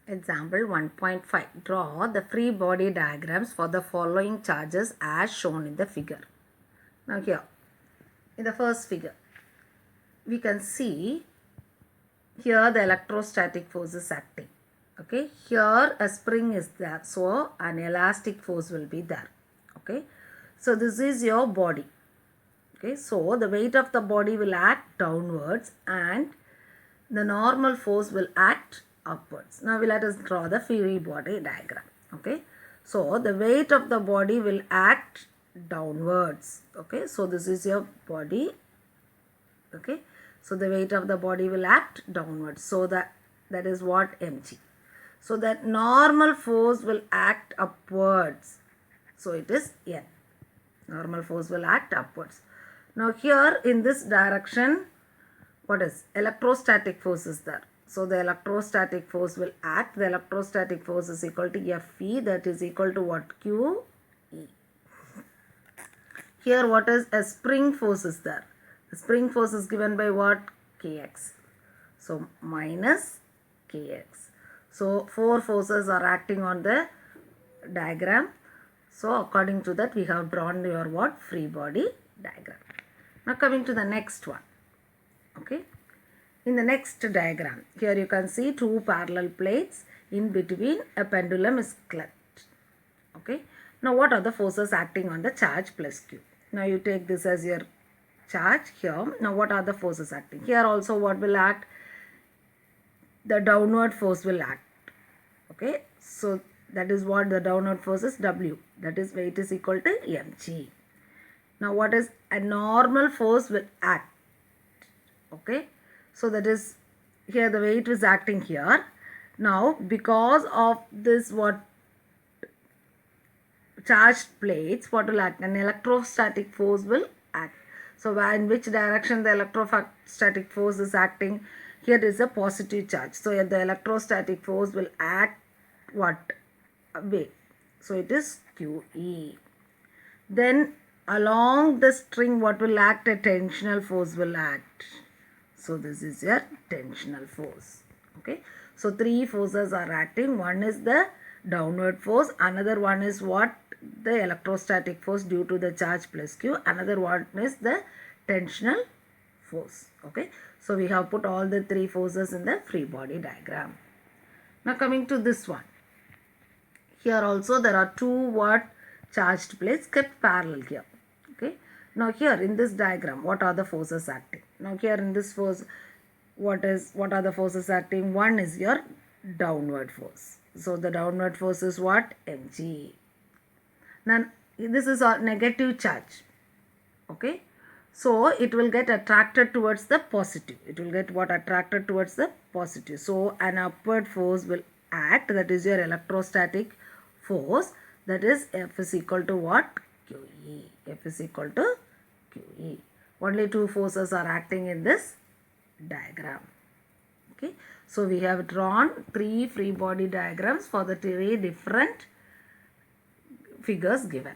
Example 1.5. Draw the free body diagrams for the following charges as shown in the figure. Now here, in the first figure, we can see here the electrostatic force is acting. Okay, here a spring is there, so an elastic force will be there. Okay, so this is your body. Okay, so the weight of the body will act downwards and the normal force will act upwards. Now let us draw the free body diagram. Okay, so the weight of the body will act downwards. Okay, so this is your body. Okay, so the weight of the body will act downwards. So that is what mg. So that normal force will act upwards. So it is n. Normal force will act upwards. Now here in this direction, what is electrostatic force is there. So the electrostatic force will act. The electrostatic force is equal to Fe, that is equal to what? Q E. Here what is a spring force is there. The spring force is given by what? Kx. So minus Kx. So four forces are acting on the diagram. So according to that we have drawn your what? Free body diagram. Now coming to the next one. Okay. In the next diagram, here you can see two parallel plates. In between a pendulum is clipped. Okay. Now what are the forces acting on the charge plus Q? Now you take this as your charge here. Now what are the forces acting? Here also what will act? The downward force will act. Okay. So that is what the downward force is W. That is weight is equal to mg. Now what is a normal force will act? Okay. So that is here the weight is acting here. Now because of this what charged plates, what will act? An electrostatic force will act. So in which direction the electrostatic force is acting? Here is a positive charge. So the electrostatic force will act what way? So it is QE. Then along the string what will act? A tensional force will act. So this is your tensional force. Okay. So three forces are acting. One is the downward force. Another one is what? The electrostatic force due to the charge plus Q. Another one is the tensional force. Okay. So we have put all the three forces in the free body diagram. Now coming to this one. Here also there are two what? Charged plates kept parallel here. Okay. Now here in this diagram, what are the forces acting? Now here in this force, what are the forces acting? One is your downward force. So the downward force is what? mg. Now this is a negative charge. Okay. So it will get attracted towards the positive. It will get what? Attracted towards the positive. So an upward force will act. That is your electrostatic force. That is F is equal to what? QE. F is equal to QE. Only two forces are acting in this diagram. Okay. So we have drawn three free body diagrams for the three different figures given.